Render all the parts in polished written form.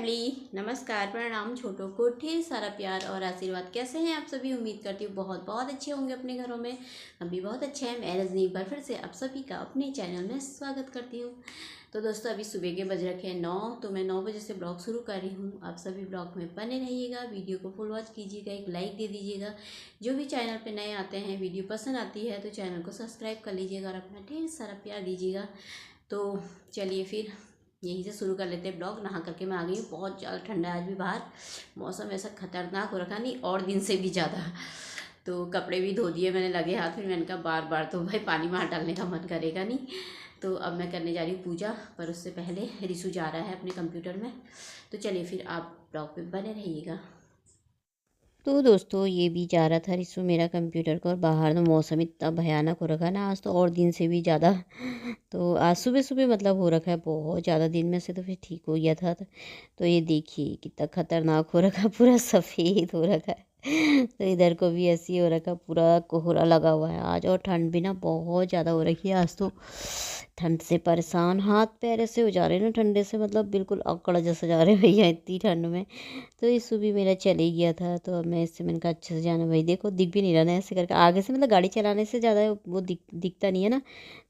Family, नमस्कार, प्रणाम। छोटों को ढेर सारा प्यार और आशीर्वाद। कैसे हैं आप सभी? उम्मीद करती हूँ बहुत बहुत अच्छे होंगे अपने घरों में। हम भी बहुत अच्छे हैं। मैं रजनी एक बार फिर से आप सभी का अपने चैनल में स्वागत करती हूँ। तो दोस्तों, अभी सुबह के बज रखे हैं 9, तो मैं 9 बजे से ब्लॉग शुरू कर रही हूँ। आप सभी ब्लॉग में बने रहिएगा, वीडियो को फुल वॉच कीजिएगा, एक लाइक दे दीजिएगा। जो भी चैनल पर नए आते हैं, वीडियो पसंद आती है तो चैनल को सब्सक्राइब कर लीजिएगा और अपना ढेर सारा प्यार दीजिएगा। तो चलिए फिर यहीं से शुरू कर लेते हैं ब्लॉग। नहा करके मैं आ गई हूँ। बहुत ज़्यादा ठंडा है आज भी बाहर। मौसम ऐसा खतरनाक हो रखा, नहीं और दिन से भी ज़्यादा। तो कपड़े भी धो दिए मैंने लगे हाथ। फिर मैंने कहा बार बार तो भाई पानी में हाथ डालने का मन करेगा नहीं। तो अब मैं करने जा रही हूँ पूजा, पर उससे पहले रिशु जा रहा है अपने कंप्यूटर में। तो चलिए फिर आप ब्लॉग पे बने रहिएगा। तो दोस्तों, ये भी जा रहा था रिशु मेरा कंप्यूटर को, और बाहर तो मौसम इतना भयानक हो रखा है ना आज, तो और दिन से भी ज़्यादा। तो आज सुबह सुबह मतलब हो रखा है बहुत ज़्यादा। दिन में से तो फिर ठीक हो गया था। तो ये देखिए कितना खतरनाक हो रखा है, पूरा सफ़ेद हो रखा है। तो इधर को भी ऐसे ही हो रखा है, पूरा कोहरा लगा हुआ है आज। और ठंड भी ना बहुत ज़्यादा हो रखी है आज तो। ठंड से परेशान, हाथ पैर ऐसे हो जा रहे हैं ना ठंडे से, मतलब बिल्कुल अकड़ जैसे जा रहे हैं भैया इतनी ठंड में। तो ये सुबह मेरा चले गया था। तो अब मैं इससे मैंने कहा अच्छे से जाना भाई, देखो दिख भी नहीं रहा ना ऐसे करके आगे से, मतलब गाड़ी चलाने से ज़्यादा वो दिखता नहीं है ना।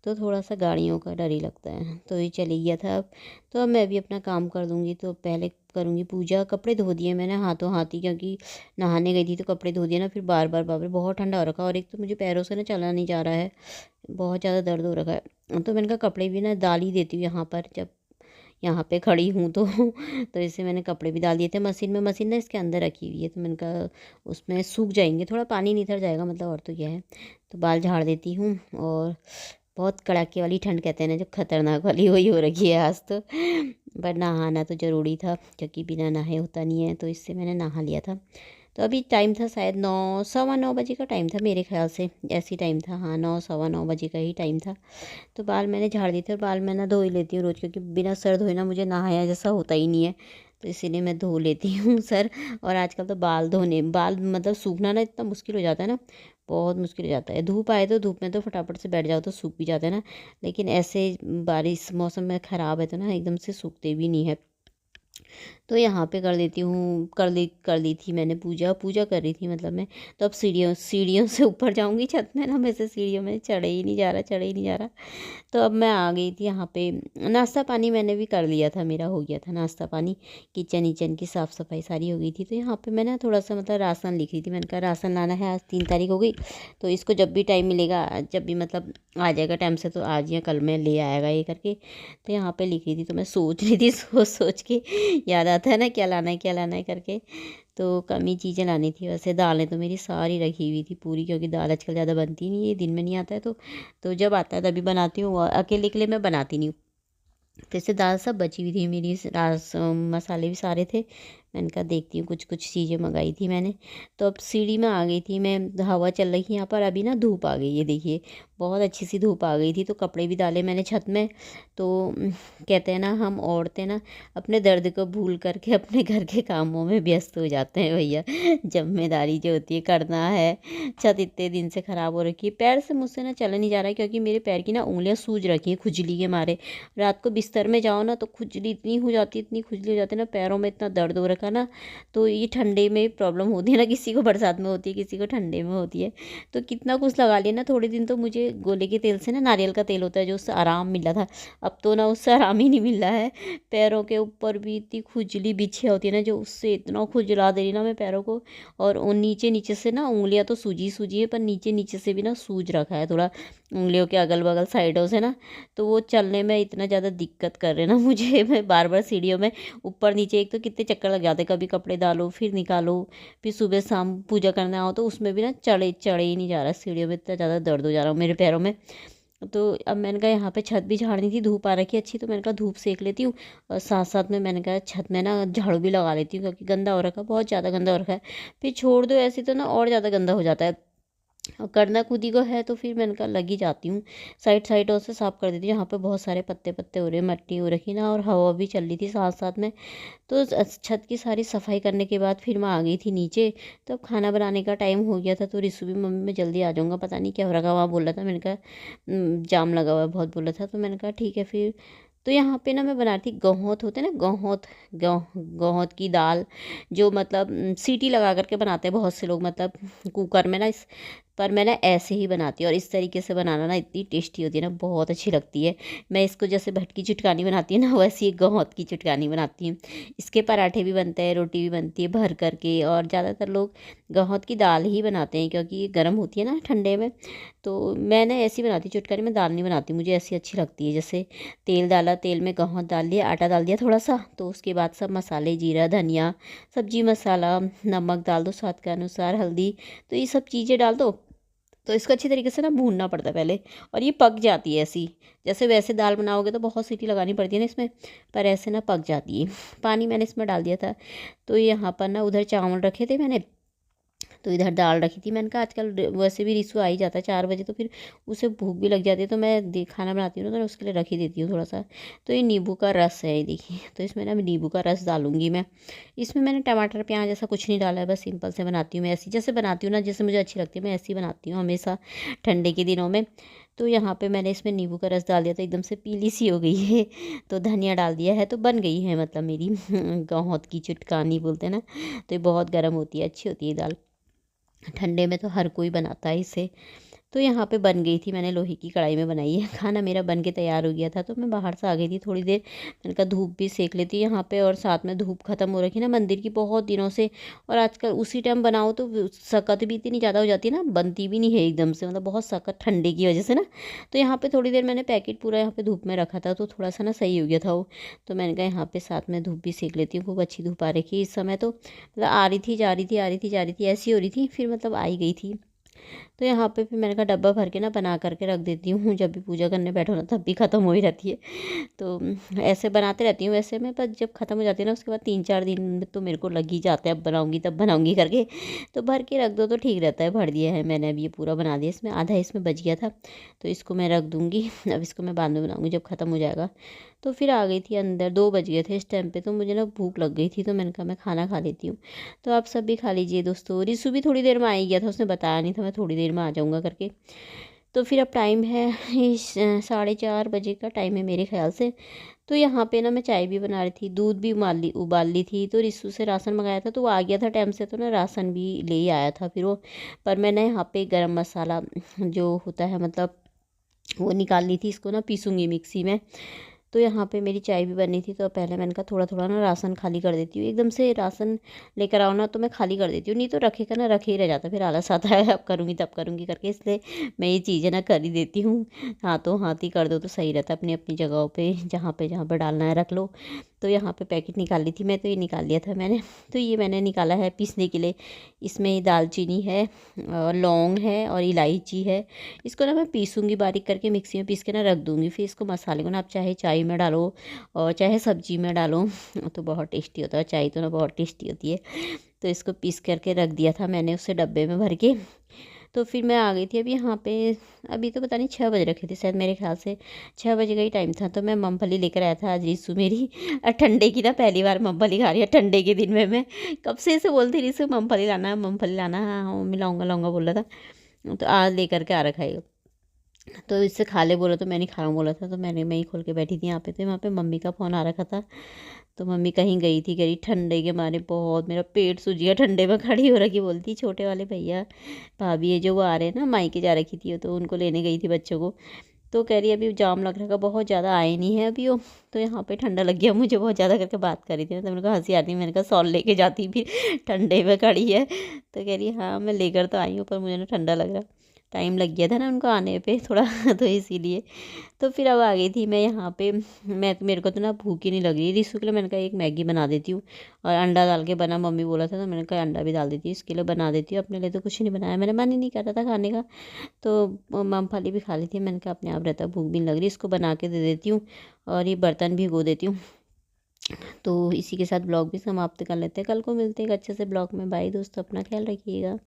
तो थोड़ा सा गाड़ियों का डर ही लगता है। तो ये चले गया था अब। तो अब मैं भी अपना काम कर दूँगी। तो पहले करूँगी पूजा। कपड़े धो दिए मैंने हाथों हाथ ही, क्योंकि नहाने गई थी तो कपड़े धो दिए ना। फिर बार बार बार बार बहुत ठंडा हो रखा है, और एक तो मुझे पैरों से ना चला नहीं जा रहा है, बहुत ज़्यादा दर्द हो रखा है। तो मैंने कहा कपड़े भी ना डाल ही देती हूँ यहाँ पर, जब यहाँ पे खड़ी हूँ तो तो इससे मैंने कपड़े भी डाल दिए थे मशीन में। मशीन ना इसके अंदर रखी हुई है, तो मैंने कहा उसमें सूख जाएंगे, थोड़ा पानी निथर जाएगा मतलब, और तो क्या है। तो बाल झाड़ देती हूँ। और बहुत कड़ाके वाली ठंड कहते हैं ना, जो खतरनाक वाली वही हो रखी है आज तो। पर नहाना तो ज़रूरी था, क्योंकि बिना नहाए होता नहीं है। तो इससे मैंने नहा लिया था। तो अभी टाइम था शायद 9, सवा 9 बजे का टाइम था मेरे ख्याल से, ऐसी टाइम था। हाँ, 9 सवा 9 बजे का ही टाइम था। तो बाल मैंने झाड़ दिए थे, और बाल मैं ना धो ही लेती हूँ रोज़, क्योंकि बिना सर धोए ना मुझे नहाया जैसा होता ही नहीं है। तो इसीलिए मैं धो लेती हूँ सर। और आजकल तो बाल मतलब सूखना ना इतना मुश्किल हो जाता है ना, बहुत मुश्किल हो जाता है। धूप आए तो धूप में तो फटाफट से बैठ जाओ तो सूख भी जाता है ना, लेकिन ऐसे बारिश मौसम में ख़राब है तो ना एकदम से सूखते भी नहीं है। तो यहाँ पे कर देती हूँ, कर ली थी मैंने पूजा। पूजा कर रही थी मतलब मैं। तो अब सीढ़ियों सीढ़ियों से ऊपर जाऊँगी छत में ना, मैं से सीढ़ियों में चढ़े ही नहीं जा रहा, चढ़े ही नहीं जा रहा। तो अब मैं आ गई थी यहाँ पे। नाश्ता पानी मैंने भी कर लिया था, मेरा हो गया था नाश्ता पानी। किचन विचन की साफ़ सफाई सारी हो गई थी। तो यहाँ पे मैं ना थोड़ा सा मतलब राशन लिख रही थी। मैंने कहा राशन लाना है, आज 3 तारीख हो गई, तो इसको जब भी टाइम मिलेगा, जब भी मतलब आ जाएगा टाइम से, तो आज या कल में ले आएगा ये करके। तो यहाँ पे लिख रही थी। तो मैं सोच रही थी, सोच सोच के याद आता है ना क्या लाना है क्या लाना है करके। तो कम ही चीज़ें लानी थी। वैसे दालें तो मेरी सारी रखी हुई थी पूरी, क्योंकि दाल आजकल ज़्यादा बनती नहीं है, दिन में नहीं आता है तो जब आता है तभी बनाती हूँ, और अकेले के लिए मैं बनाती नहीं हूँ। तो इससे दाल सब बची हुई थी मेरी, मसाले भी सारे थे। मैंने कहा देखती हूँ, कुछ कुछ चीज़ें मंगाई थी मैंने। तो अब सीढ़ी में आ गई थी मैं, हवा चल रही थी यहाँ पर। अभी ना धूप आ गई है, देखिए बहुत अच्छी सी धूप आ गई थी। तो कपड़े भी डाले मैंने छत में। तो कहते हैं ना, हम औरतें ना अपने दर्द को भूल करके अपने घर के कामों में व्यस्त हो जाते हैं भैया। जिम्मेदारी जो होती है करना है। छत इतने दिन से ख़राब हो रखी है, पैर से मुझसे ना चला नहीं जा रहा है, क्योंकि मेरे पैर की ना उंगलियां सूज रखी हैं खुजली के मारे। रात को बिस्तर में जाओ ना तो खुजली इतनी हो जाती है, इतनी खुजली हो जाती है ना, पैरों में इतना दर्द हो रखा ना। तो ये ठंडे में प्रॉब्लम होती है ना, किसी को बरसात में होती है, किसी को ठंडे में होती है। तो कितना कुछ लगा लिया ना थोड़े दिन। तो मुझे गोले के तेल से ना, नारियल का तेल होता है जो, उससे आराम मिल रहा था। अब तो ना उससे आराम ही नहीं मिल रहा है। पैरों के ऊपर भी इतनी खुजली बिछी होती है ना, जो उससे इतना खुजला दे रही ना मैं पैरों को। और नीचे नीचे से ना उंगलियां तो सूजी सूजी है, पर नीचे नीचे से भी ना सूज रखा है थोड़ा, उंगलियों के अगल बगल साइडों से ना। तो वो चलने में इतना ज़्यादा दिक्कत कर रहे ना मुझे। मैं बार बार सीढ़ियों में ऊपर नीचे, एक तो कितने चक्कर लग जाते, कभी कपड़े डालो फिर निकालो, फिर सुबह शाम पूजा करने आओ, तो उसमें भी ना चढ़े चढ़े ही नहीं जा रहा सीढ़ियों में, इतना ज़्यादा दर्द हो जा रहा हूँ मेरे पैरों में। तो अब मैंने कहा यहाँ पे छत भी झाड़नी थी, धूप आ रखी है अच्छी, तो मैंने कहा धूप सेक लेती हूँ। और साथ साथ में मैंने कहा छत में ना झाड़ू भी लगा लेती हूँ, क्योंकि गंदा हो रखा है, बहुत ज़्यादा गंदा हो रखा है। फिर छोड़ दो ऐसे तो ना और ज़्यादा गंदा हो जाता है। और करना खुद ही को है, तो फिर मैंने कहा लगी जाती हूँ। साइड साइडों से साफ़ कर देती हूँ। यहाँ पे बहुत सारे पत्ते पत्ते हो रहे, मट्टी हो रखी ना, और हवा भी चल रही थी साथ साथ में। तो छत की सारी सफाई करने के बाद फिर मैं आ गई थी नीचे। तो अब खाना बनाने का टाइम हो गया था। तो रिशु भी, मम्मी मैं जल्दी आ जाऊँगा, पता नहीं क्या हो रहा, वहाँ बोल रहा था। मैंने कहा जाम लगा हुआ है बहुत, बोला था। तो मैंने कहा ठीक है फिर। तो यहाँ पे ना मैं बना रही थी गौहोत, होते हैं ना गौहोत, गौहोत की दाल, जो मतलब सीटी लगा करके बनाते हैं बहुत से लोग, मतलब कुकर में ना। इस पर मैं ना ऐसे ही बनाती हूँ, और इस तरीके से बनाना ना इतनी टेस्टी होती है ना, बहुत अच्छी लगती है। मैं इसको जैसे भटकी चुटकानी बनाती है ना, वैसे ही गौहोत की चुटकानी बनाती हूँ। इसके पराठे भी बनते हैं, रोटी भी बनती है भर करके, और ज़्यादातर लोग गौहोत की दाल ही बनाते हैं, क्योंकि ये गर्म होती है ना ठंडे में। तो मैं ना ऐसी बनाती हूँ चुटकानी में, दाल नहीं बनाती, मुझे ऐसी अच्छी लगती है। जैसे तेल डाला, तेल में गौहोत डाल लिया, आटा डाल दिया थोड़ा सा, तो उसके बाद सब मसाले, जीरा धनिया, सब्जी मसाला, नमक डाल दो स्वाद के अनुसार, हल्दी, तो ये सब चीज़ें डाल दो। तो इसको अच्छी तरीके से ना भूनना पड़ता है पहले, और ये पक जाती है ऐसी। जैसे वैसे दाल बनाओगे तो बहुत सीटी लगानी पड़ती है ना इसमें, पर ऐसे ना पक जाती है। पानी मैंने इसमें डाल दिया था। तो यहाँ पर ना उधर चावल रखे थे मैंने, तो इधर दाल रखी थी। मैंने कहा आजकल वैसे भी रिसु आ ही जाता है 4 बजे, तो फिर उसे भूख भी लग जाती है, तो मैं खाना बनाती हूँ ना, तो उसके लिए रख ही देती हूँ थोड़ा सा। तो ये नींबू का रस है, ये देखिए, तो इसमें ना नींबू का रस डालूंगी मैं। इसमें मैंने टमाटर प्याज ऐसा कुछ नहीं डाला है, बस सिंपल से बनाती हूँ मैं, ऐसी जैसे बनाती हूँ ना, जैसे मुझे अच्छी लगती है मैं ऐसी बनाती हूँ हमेशा ठंडे के दिनों में। तो यहाँ पे मैंने इसमें नींबू का रस डाल दिया, तो एकदम से पीली सी हो गई है। तो धनिया डाल दिया है, तो बन गई है मतलब मेरी गौहोत की चुटकानी बोलते हैं ना। तो ये बहुत गर्म होती है, अच्छी होती है दाल, ठंडे में तो हर कोई बनाता है इसे। तो यहाँ पे बन गई थी, मैंने लोहे की कढ़ाई में बनाई है। खाना मेरा बन के तैयार हो गया था, तो मैं बाहर से आ गई थी थोड़ी देर। मैंने कहा धूप भी सेक लेती है यहाँ पे, और साथ में धूप खत्म हो रखी ना मंदिर की बहुत दिनों से। और आजकल उसी टाइम बनाओ तो सकत भी इतनी ज़्यादा हो जाती है ना, बनती भी नहीं है एकदम से, मतलब बहुत सकत ठंडे की वजह से ना। तो यहाँ पे थोड़ी देर मैंने पैकेट पूरा यहाँ पे धूप में रखा था, तो थोड़ा सा ना सही हो गया था वो। तो मैंने कहा यहाँ पे साथ में धूप भी सेक लेती हूँ, खूब अच्छी धूप आ रखी है इस समय। तो मतलब आ रही थी जा रही थी, आ रही थी जा रही थी, ऐसी हो रही थी, फिर मतलब आई गई थी। तो यहाँ पे फिर मैंने कहा डब्बा भर के ना बना करके रख देती हूँ, जब भी पूजा करने बैठो ना तब भी ख़त्म हो ही रहती है। तो ऐसे बनाते रहती हूँ वैसे मैं, पर जब ख़त्म हो जाती है ना उसके बाद 3-4 दिन में तो मेरे को लग ही जाता है, अब बनाऊँगी तब बनाऊँगी करके। तो भर के रख दो तो ठीक रहता है। भर दिया है मैंने, अभी ये पूरा बना दिया, इसमें आधा इसमें बच गया था, तो इसको मैं रख दूँगी। अब इसको मैं बाद में बनाऊँगी जब ख़त्म हो जाएगा। तो फिर आ गई थी अंदर, 2 बज गए थे इस टाइम पे, तो मुझे ना भूख लग गई थी, तो मैंने कहा मैं खाना खा लेती हूँ। तो आप सब भी खा लीजिए दोस्तों। रिसु भी थोड़ी देर में आ ही गया था, उसने बताया नहीं था मैं थोड़ी देर में आ जाऊँगा करके। तो फिर अब टाइम है 4:30 बजे का टाइम है मेरे ख्याल से। तो यहाँ पे ना मैं चाय भी बना रही थी, दूध भी उबाल ली थी। तो रिसु से राशन मंगाया था, तो वो आ गया था टाइम से, तो ना राशन भी ले ही आया था फिर वो। पर मैंने यहाँ पे गरम मसाला जो होता है मतलब वो निकाल ली थी, इसको ना पीसूँगी मिक्सी में। तो यहाँ पे मेरी चाय भी बनी थी, तो पहले मैंने कहा थोड़ा थोड़ा ना राशन खाली कर देती हूँ। एकदम से राशन लेकर आओ ना तो मैं खाली कर देती हूँ, नहीं तो रखे का ना रखे ही रह जाता है, फिर आलस आता है अब करूँगी तब करूँगी करके। इसलिए मैं ये चीज़ें ना कर ही देती हूँ, हाथों हाथ ही कर दो तो सही रहता है। अपनी अपनी जगहों पे जहाँ पे डालना है रख लो। तो यहाँ पे पैकेट निकाल ली थी मैं, तो ये निकाल लिया था मैंने। तो ये मैंने निकाला है पीसने के लिए। इसमें दालचीनी है और लौंग है और इलायची है। इसको ना मैं पीसूँगी बारीक करके, मिक्सी में पीस के ना रख दूँगी। फिर इसको मसाले को ना आप चाहे चाय में डालो और चाहे सब्जी में डालो, तो बहुत टेस्टी होता है। चाय तो ना बहुत टेस्टी होती है। तो इसको पीस करके रख दिया था मैंने उसे डब्बे में भर के। तो फिर मैं आ गई थी अभी यहाँ पे। अभी तो पता नहीं 6 बज रखे थे शायद, मेरे ख्याल से 6 बजे का ही टाइम था। तो मैं मूँगफली लेकर आया था आज रिसु मेरी, ठंडे की ना पहली बार मूँगफली खा रही है ठंडे के दिन में। मैं कब से इसे बोलती रही, रिसु मूँगफली लाना मूँगफली लाना, हाँ हाँ मम्मी लाऊंगा लाऊंगा बोल रहा था। तो आज लेकर के आ रखा है। तो इससे खा ले बोला, तो मैं नहीं खा रहा हूँ बोला था, तो मैं ही खोल के बैठी थी यहाँ पे। तो वहाँ पे मम्मी का फ़ोन आ रखा था, तो मम्मी कहीं गई थी, करी ठंडे के मारे बहुत मेरा पेट सूज गया, ठंडे में खड़ी हो रखी। बोलती छोटे वाले भैया भाभी है जो वो आ रहे हैं ना, मायके जा रखी थी, तो उनको लेने गई थी बच्चों को। तो कह रही अभी जाम लग रहा, बहुत ज़्यादा आए नहीं है अभी वो। तो यहाँ पे ठंडा लग गया मुझे बहुत ज़्यादा करके बात कर रही थी। तो मैंने कहा हंसी आती, मैंने कहा सॉल लेके जाती फिर ठंडे में खड़ी है। तो कह रही हाँ मैं लेकर तो आई हूँ, पर मुझे ना ठंडा लग रहा, टाइम लग गया था ना उनको आने पे थोड़ा तो इसीलिए। तो फिर अब आ गई थी मैं यहाँ पे। मेरे को तो ना भूख ही नहीं लग रही। रिसु के लिए मैंने कहा एक मैगी बना देती हूँ, और अंडा डाल के बना, मम्मी बोला था, तो मैंने कहा अंडा भी डाल देती हूँ, इसके लिए बना देती हूँ। अपने लिए तो कुछ नहीं बनाया, मेरा मन ही नहीं कर रहा था खाने का। तो मूँगफली भी खा ली थी, मैंने कहा अपने आप रहता, भूख भी नहीं लग रही, इसको बना के दे देती हूँ और ये बर्तन भिगो देती हूँ। तो इसी के साथ ब्लॉग भी समाप्त कर लेते हैं। कल को मिलते हैं एक अच्छे से ब्लॉग में। बाय दोस्तों, अपना ख्याल रखिएगा।